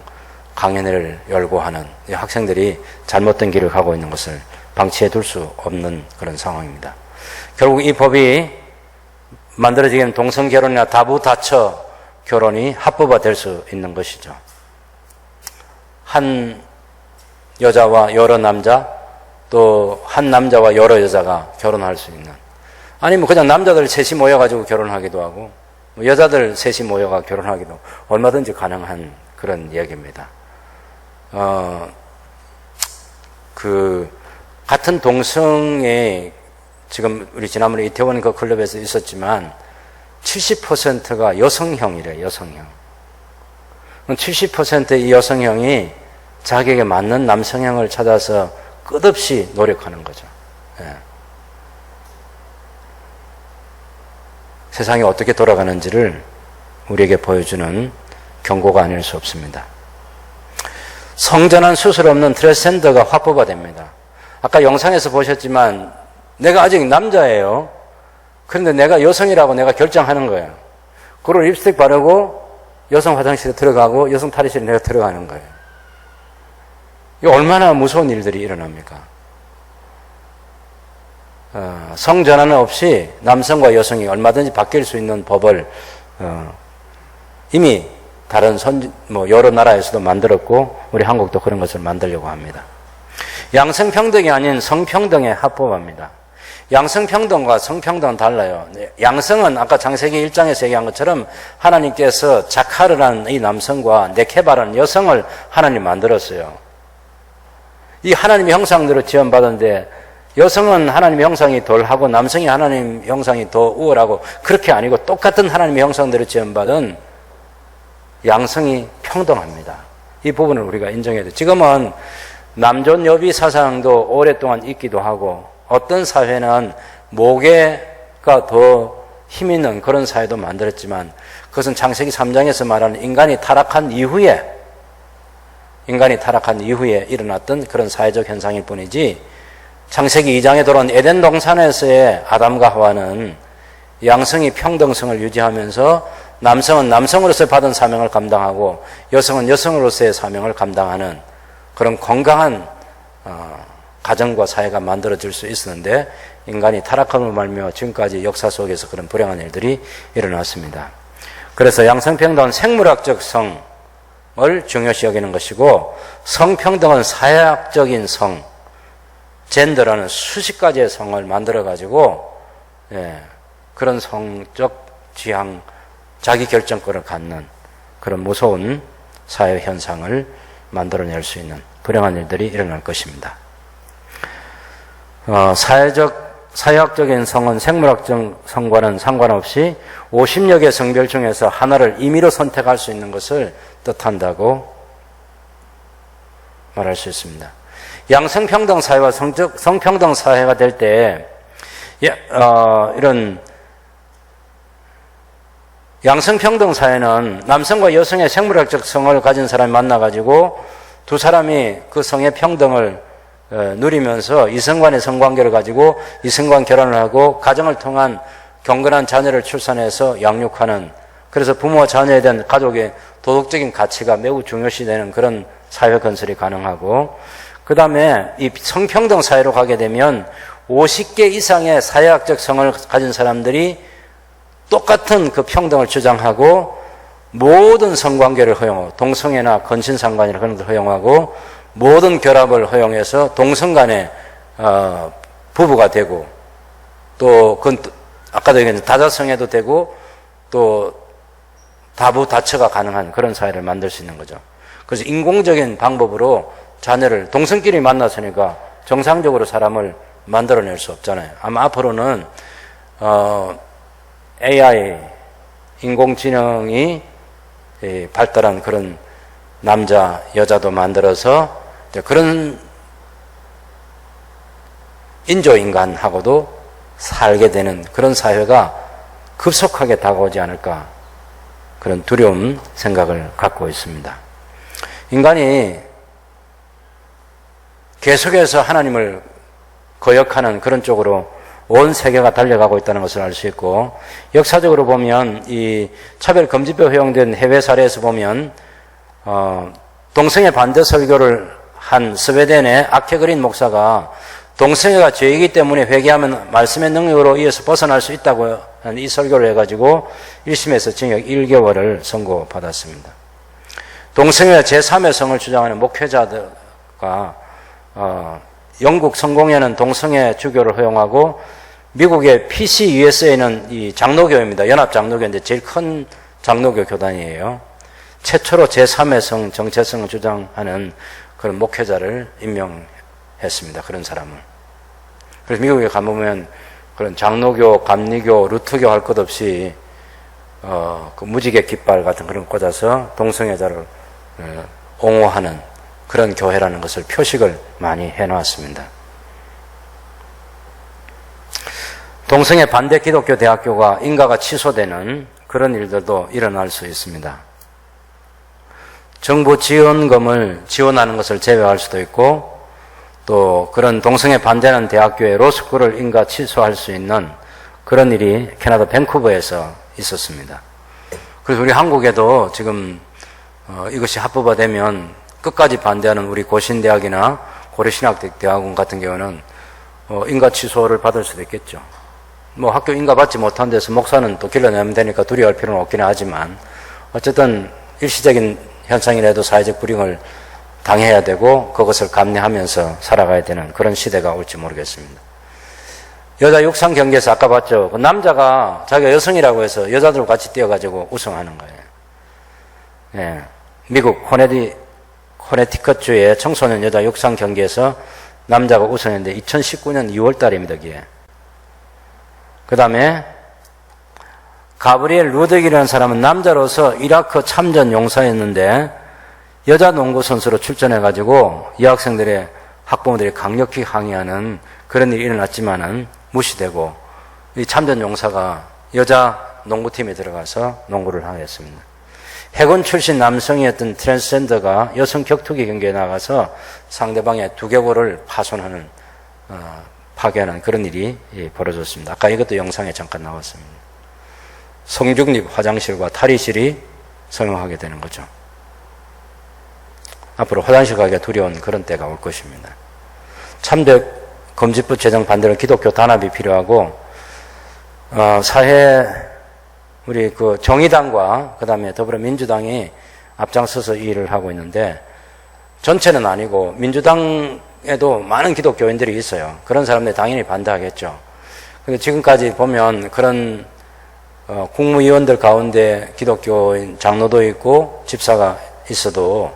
강연회를 열고 하는 이 학생들이 잘못된 길을 가고 있는 것을 방치해 둘 수 없는 그런 상황입니다. 결국 이 법이 만들어지기는 동성결혼이나 다부다처 결혼이 합법화될 수 있는 것이죠. 한 여자와 여러 남자, 또 한 남자와 여러 여자가 결혼할 수 있는, 아니면 그냥 남자들 셋이 모여가지고 결혼하기도 하고 여자들 셋이 모여가 결혼하기도 얼마든지 가능한 그런 이야기입니다. 같은 동성애 지금 우리 지난번에 이태원 그 클럽에서 있었지만 70%가 여성형이래, 여성형. 70%의 여성형이 자기에게 맞는 남성형을 찾아서 끝없이 노력하는 거죠. 예. 세상이 어떻게 돌아가는지를 우리에게 보여주는 경고가 아닐 수 없습니다. 성전환 수술 없는 트랜스젠더가 합법화됩니다. 아까 영상에서 보셨지만 내가 아직 남자예요. 그런데 내가 여성이라고 내가 결정하는 거예요. 그리고 립스틱 바르고 여성 화장실에 들어가고 여성 탈의실에 내가 들어가는 거예요. 이 얼마나 무서운 일들이 일어납니까? 성전환 없이 남성과 여성이 얼마든지 바뀔 수 있는 법을 이미 다른 여러 나라에서도 만들었고 우리 한국도 그런 것을 만들려고 합니다. 양성평등이 아닌 성평등에 합법합니다. 양성평등과 성평등은 달라요. 양성은 아까 창세기 1장에서 얘기한 것처럼 하나님께서 자카르라는 이 남성과 네케바라는 여성을 하나님 만들었어요. 이 하나님의 형상대로 지원받았는데 여성은 하나님의 형상이 덜하고 남성이 하나님의 형상이 더 우월하고 그렇게 아니고 똑같은 하나님의 형상대로 지원받은 양성이 평등합니다. 이 부분을 우리가 인정해야 돼요. 지금은 남존 여비 사상도 오랫동안 있기도 하고 어떤 사회는 모계가 더 힘 있는 그런 사회도 만들었지만 그것은 창세기 3장에서 말하는 인간이 타락한 이후에 일어났던 그런 사회적 현상일 뿐이지 창세기 2장에 들어온 에덴 동산에서의 아담과 하와는 양성이 평등성을 유지하면서 남성은 남성으로서 받은 사명을 감당하고 여성은 여성으로서의 사명을 감당하는 그런 건강한 가정과 사회가 만들어질 수 있었는데 인간이 타락함을 말미암아 지금까지 역사 속에서 그런 불행한 일들이 일어났습니다. 그래서 양성평등은 생물학적 성을 중요시 여기는 것이고 성평등은 사회학적인 성, 젠더라는 수십 가지의 성을 만들어가지고 그런 성적 지향, 자기 결정권을 갖는 그런 무서운 사회 현상을 만들어낼 수 있는 불행한 일들이 일어날 것입니다. 사회학적인 성은 생물학적 성과는 상관없이 50여 개 성별 중에서 하나를 임의로 선택할 수 있는 것을 뜻한다고 말할 수 있습니다. 양성평등 사회와 성평등 사회가 될 때 이런 양성평등 사회는 남성과 여성의 생물학적 성을 가진 사람이 만나가지고 두 사람이 그 성의 평등을 누리면서 이성 간의 성관계를 가지고 이성 간 결혼을 하고 가정을 통한 경건한 자녀를 출산해서 양육하는, 그래서 부모와 자녀에 대한 가족의 도덕적인 가치가 매우 중요시되는 그런 사회 건설이 가능하고, 그 다음에 이 성평등 사회로 가게 되면 50개 이상의 사회학적 성을 가진 사람들이 똑같은 그 평등을 주장하고 모든 성관계를 허용하고 동성애나 건신상관이나 그런 것을 허용하고 모든 결합을 허용해서 동성 간에 부부가 되고 또 아까도 얘기했는데 다자성애도 되고 또 다부 다처가 가능한 그런 사회를 만들 수 있는 거죠. 그래서 인공적인 방법으로 자녀를 동성끼리 만나서니까 정상적으로 사람을 만들어낼 수 없잖아요. 아마 앞으로는 AI 인공지능이 발달한 그런 남자 여자도 만들어서 그런 인조인간하고도 살게 되는 그런 사회가 급속하게 다가오지 않을까, 그런 두려운 생각을 갖고 있습니다. 인간이 계속해서 하나님을 거역하는 그런 쪽으로 온 세계가 달려가고 있다는 것을 알 수 있고, 역사적으로 보면 이 차별금지법 허용된 해외 사례에서 보면 동성애 반대 설교를 한 스웨덴의 아케그린 목사가 동성애가 죄이기 때문에 회개하면 말씀의 능력으로 이어서 벗어날 수 있다고 하는 이 설교를 해가지고 1심에서 징역 1개월을 선고받았습니다. 동성애와 제3의 성을 주장하는 목회자가 영국 성공회는 동성애 주교를 허용하고, 미국의 PCUSA는 이 장로교입니다. 연합장로교인데 제일 큰 장로교 교단이에요. 최초로 제3의 성, 정체성을 주장하는 그런 목회자를 임명했습니다. 그런 사람을. 그래서 미국에 가보면 그런 장로교, 감리교, 루트교 할 것 없이 그 무지개 깃발 같은 그런 거 꽂아서 동성애자를 옹호하는 그런 교회라는 것을 표식을 많이 해놓았습니다. 동성애 반대 기독교 대학교가 인가가 취소되는 그런 일들도 일어날 수 있습니다. 정부 지원금을 지원하는 것을 제외할 수도 있고, 또 그런 동성애 반대하는 대학교의 로스쿨을 인가 취소할 수 있는 그런 일이 캐나다 밴쿠버에서 있었습니다. 그래서 우리 한국에도 지금 이것이 합법화되면 끝까지 반대하는 우리 고신대학이나 고려신학대학원 같은 경우는 인가 취소를 받을 수도 있겠죠. 뭐 학교 인가 받지 못한 데서 목사는 또 길러내면 되니까 두려워할 필요는 없기는 하지만, 어쨌든 일시적인 현상이라도 사회적 불이익을 당해야 되고 그것을 감내하면서 살아가야 되는 그런 시대가 올지 모르겠습니다. 여자 육상 경기에서 아까 봤죠. 그 남자가 자기가 여성이라고 해서 여자들과 같이 뛰어가지고 우승하는 거예요. 예. 미국 코네티컷주의 청소년 여자 육상 경기에서 남자가 우승했는데 2019년 2월 달입니다, 그게. 그 다음에 가브리엘 루덱이라는 사람은 남자로서 이라크 참전 용사였는데 여자 농구 선수로 출전해가지고 여학생들의 학부모들이 강력히 항의하는 그런 일이 일어났지만은 무시되고, 이 참전 용사가 여자 농구팀에 들어가서 농구를 하였습니다. 해군 출신 남성이었던 트랜스젠더가 여성 격투기 경기에 나가서 상대방의 두개골을 파손하는 파괴하는 그런 일이 벌어졌습니다. 아까 이것도 영상에 잠깐 나왔습니다. 성중립 화장실과 탈의실이 성용하게 되는 거죠. 앞으로 화장실 가기가 두려운 그런 때가 올 것입니다. 참적 금지법 제정 반대로 기독교 단합이 필요하고, 사회 우리 그 정의당과 그 다음에 더불어민주당이 앞장서서 이 일을 하고 있는데, 전체는 아니고 민주당에도 많은 기독교인들이 있어요. 그런 사람들이 당연히 반대하겠죠. 근데 지금까지 보면 그런 국무위원들 가운데 기독교인 장로도 있고 집사가 있어도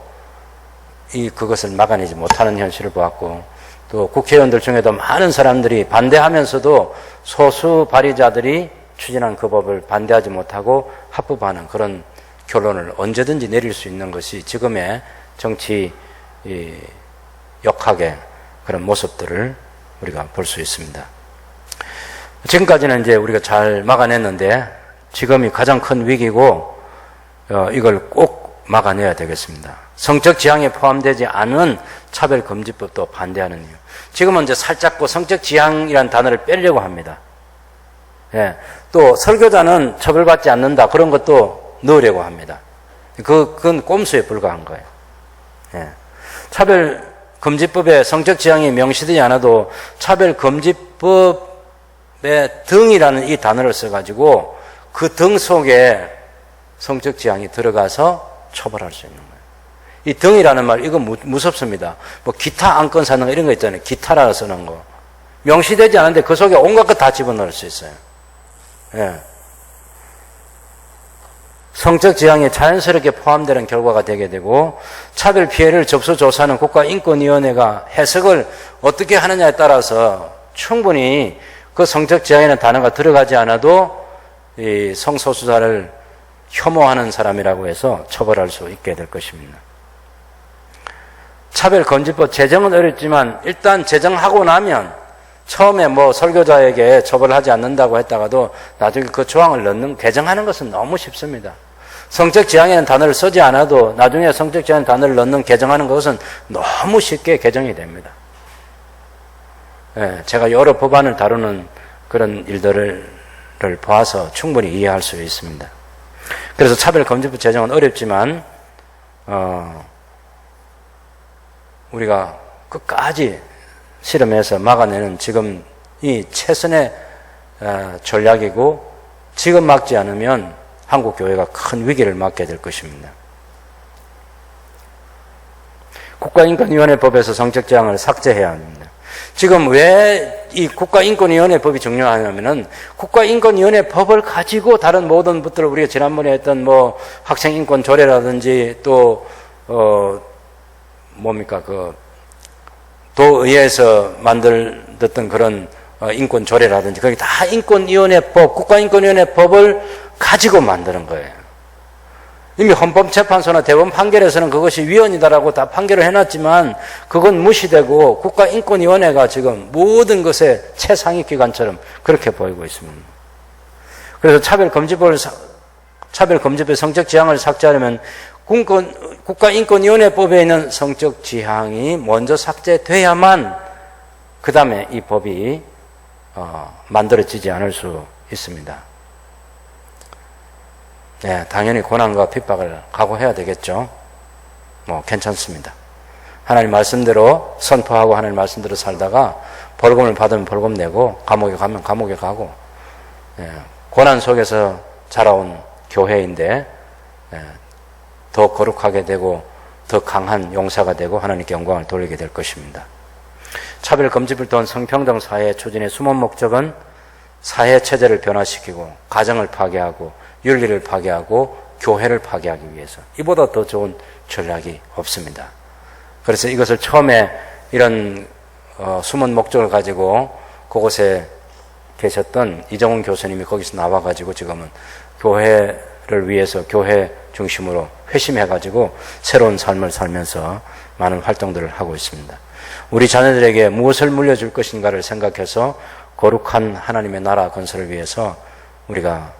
그것을 막아내지 못하는 현실을 보았고, 또 국회의원들 중에도 많은 사람들이 반대하면서도 소수 발의자들이 추진한 그 법을 반대하지 못하고 합법화하는 그런 결론을 언제든지 내릴 수 있는 것이 지금의 정치 역학의 그런 모습들을 우리가 볼 수 있습니다. 지금까지는 이제 우리가 잘 막아냈는데 지금이 가장 큰 위기고 이걸 꼭 막아내야 되겠습니다. 성적 지향에 포함되지 않은 차별금지법도 반대하는 이유. 지금은 이제 살짝 성적 지향이라는 단어를 빼려고 합니다. 예. 또 설교자는 처벌받지 않는다 그런 것도 넣으려고 합니다. 그건 꼼수에 불과한 거예요. 예. 차별금지법에 성적 지향이 명시되지 않아도 차별금지법의 등이라는 이 단어를 써가지고 그 등 속에 성적 지향이 들어가서 처벌할 수 있는 거예요. 이 등이라는 말, 이거 무섭습니다. 뭐 기타 안건 사는 거 이런 거 있잖아요. 기타라 쓰는 거. 명시되지 않은데 그 속에 온갖 것 다 집어넣을 수 있어요. 예. 성적 지향이 자연스럽게 포함되는 결과가 되게 되고 차별 피해를 접수 조사하는 국가인권위원회가 해석을 어떻게 하느냐에 따라서 충분히 그 성적 지향이라는 단어가 들어가지 않아도 이 성소수자를 혐오하는 사람이라고 해서 처벌할 수 있게 될 것입니다. 차별금지법 제정은 어렵지만 일단 제정하고 나면 처음에 뭐 설교자에게 처벌하지 않는다고 했다가도 나중에 그 조항을 개정하는 것은 너무 쉽습니다. 성적 지향이라는 단어를 쓰지 않아도 나중에 성적 지향 단어를 개정하는 것은 너무 쉽게 개정이 됩니다. 예, 제가 여러 법안을 다루는 그런 일들을 보아서 충분히 이해할 수 있습니다. 그래서 차별금지법 제정은 어렵지만 우리가 끝까지 실험해서 막아내는 지금 이 최선의 전략이고 지금 막지 않으면 한국 교회가 큰 위기를 맞게 될 것입니다. 국가인권위원회법에서 성적 지향을 삭제해야 합니다. 지금 왜 이 국가인권위원회법이 중요하냐면은 국가인권위원회법을 가지고 다른 모든 것들을 우리가 지난번에 했던 뭐 학생인권 조례라든지 또 도의회에서 만들었던 그런 인권 조례라든지 그게 다 인권위원회법, 국가인권위원회법을 가지고 만드는 거예요. 이미 헌법재판소나 대법원 판결에서는 그것이 위헌이다라고 다 판결을 해놨지만 그건 무시되고 국가인권위원회가 지금 모든 것의 최상위 기관처럼 그렇게 보이고 있습니다. 그래서 차별금지법의 성적 지향을 삭제하려면 국가인권위원회법에 있는 성적 지향이 먼저 삭제돼야만 그 다음에 이 법이 만들어지지 않을 수 있습니다. 네, 당연히 고난과 핍박을 각오해야 되겠죠. 뭐 괜찮습니다. 하나님 말씀대로 선포하고 하나님 말씀대로 살다가 벌금을 받으면 벌금 내고 감옥에 가면 감옥에 가고 고난 속에서 자라온 교회인데 더 거룩하게 되고 더 강한 용사가 되고 하나님께 영광을 돌리게 될 것입니다. 차별금지법 또한 성평등 사회 추진의 숨은 목적은 사회 체제를 변화시키고 가정을 파괴하고 윤리를 파괴하고 교회를 파괴하기 위해서 이보다 더 좋은 전략이 없습니다. 그래서 이것을 처음에 이런 숨은 목적을 가지고 그곳에 계셨던 이정훈 교수님이 거기서 나와가지고 지금은 교회를 위해서 교회 중심으로 회심해가지고 새로운 삶을 살면서 많은 활동들을 하고 있습니다. 우리 자녀들에게 무엇을 물려줄 것인가를 생각해서 거룩한 하나님의 나라 건설을 위해서 우리가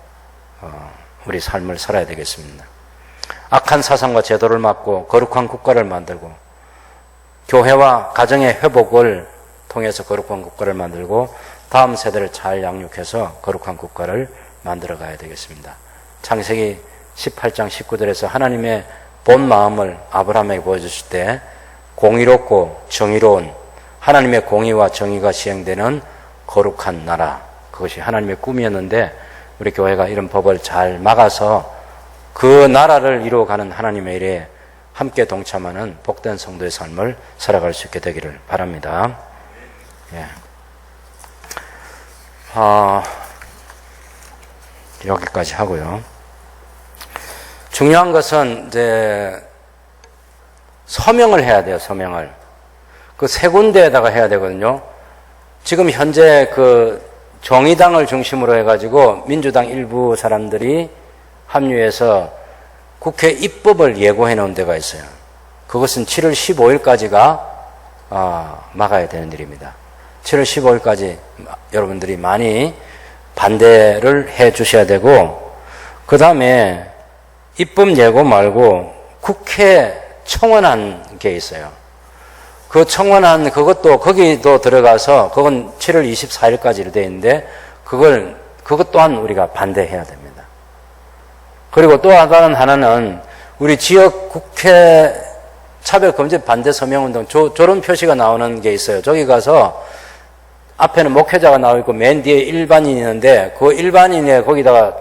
우리 삶을 살아야 되겠습니다. 악한 사상과 제도를 막고 거룩한 국가를 만들고 교회와 가정의 회복을 통해서 거룩한 국가를 만들고 다음 세대를 잘 양육해서 거룩한 국가를 만들어 가야 되겠습니다. 창세기 18장 19절에서 하나님의 본 마음을 아브라함에게 보여주실 때 공의롭고 정의로운 하나님의 공의와 정의가 시행되는 거룩한 나라, 그것이 하나님의 꿈이었는데 우리 교회가 이런 법을 잘 막아서 그 나라를 이루어가는 하나님의 일에 함께 동참하는 복된 성도의 삶을 살아갈 수 있게 되기를 바랍니다. 예. 여기까지 하고요. 중요한 것은 이제 서명을 해야 돼요. 서명을. 그 세 군데에다가 해야 되거든요. 지금 현재 그 정의당을 중심으로 해가지고 민주당 일부 사람들이 합류해서 국회 입법을 예고해 놓은 데가 있어요. 그것은 7월 15일까지가 막아야 되는 일입니다. 7월 15일까지 여러분들이 많이 반대를 해 주셔야 되고, 그 다음에 입법 예고 말고 국회 청원한 게 있어요. 그 청원한 그것도 거기도 들어가서 그건 7월 24일까지로 되어 있는데 그것 또한 우리가 반대해야 됩니다. 그리고 또 하나는 우리 지역 국회 차별금지 반대 서명운동 저런 표시가 나오는 게 있어요. 저기 가서 앞에는 목회자가 나와 있고 맨 뒤에 일반인이 있는데 그 일반인에 거기다가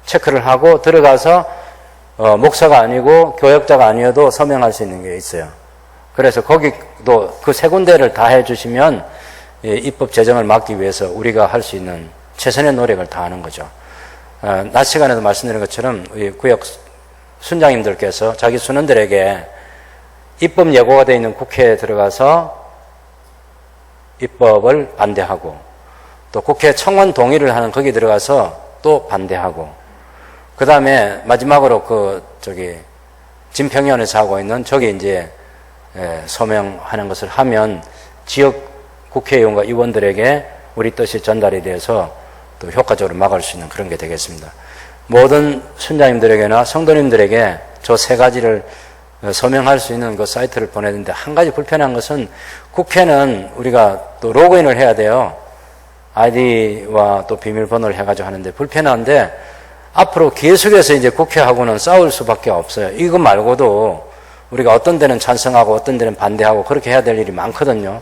체크를 하고 들어가서 목사가 아니고 교역자가 아니어도 서명할 수 있는 게 있어요. 그래서 거기도 그 세 군데를 다 해주시면 입법 제정을 막기 위해서 우리가 할 수 있는 최선의 노력을 다하는 거죠. 낮 시간에도 말씀드린 것처럼 우리 구역 순장님들께서 자기 순원들에게 입법 예고가 되어 있는 국회에 들어가서 입법을 반대하고, 또 국회 청원 동의를 하는 거기 들어가서 또 반대하고, 그 다음에 마지막으로 진평면에서 하고 있는 저기 이제 서명하는 것을 하면 지역 국회의원과 의원들에게 우리 뜻이 전달이 돼서 또 효과적으로 막을 수 있는 그런 게 되겠습니다. 모든 순장님들에게나 성도님들에게 저 세 가지를 서명할 수 있는 그 사이트를 보내는데, 한 가지 불편한 것은 국회는 우리가 또 로그인을 해야 돼요. 아이디와 또 비밀번호를 해가지고 하는데 불편한데, 앞으로 계속해서 이제 국회하고는 싸울 수밖에 없어요. 이거 말고도 우리가 어떤 데는 찬성하고 어떤 데는 반대하고 그렇게 해야 될 일이 많거든요.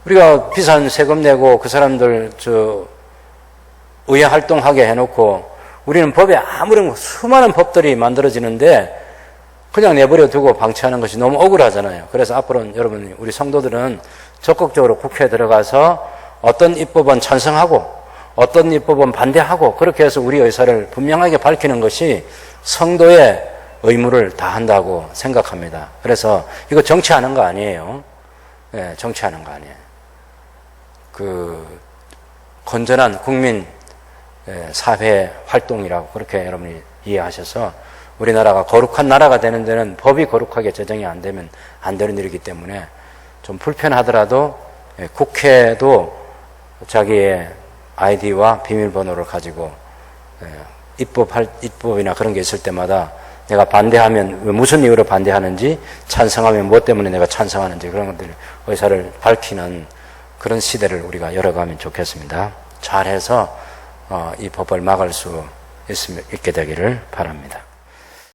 우리가 비싼 세금 내고 그 사람들 의회 활동하게 해놓고 우리는 법에 아무런 수많은 법들이 만들어지는데 그냥 내버려 두고 방치하는 것이 너무 억울하잖아요. 그래서 앞으로는 여러분, 우리 성도들은 적극적으로 국회에 들어가서 어떤 입법은 찬성하고 어떤 입법은 반대하고 그렇게 해서 우리 의사를 분명하게 밝히는 것이 성도의 의무를 다한다고 생각합니다. 그래서 이거 정치하는 거 아니에요. 네, 정치하는 거 아니에요. 건전한 국민 사회 활동이라고 그렇게 여러분이 이해하셔서, 우리나라가 거룩한 나라가 되는 데는 법이 거룩하게 제정이 안 되면 안 되는 일이기 때문에 좀 불편하더라도 국회도 자기의 아이디와 비밀번호를 가지고 입법이나 그런 게 있을 때마다 내가 반대하면 무슨 이유로 반대하는지, 찬성하면 뭐 때문에 내가 찬성하는지 그런 것들 의사를 밝히는 그런 시대를 우리가 열어가면 좋겠습니다. 잘해서 이 법을 막을 수 있게 되기를 바랍니다.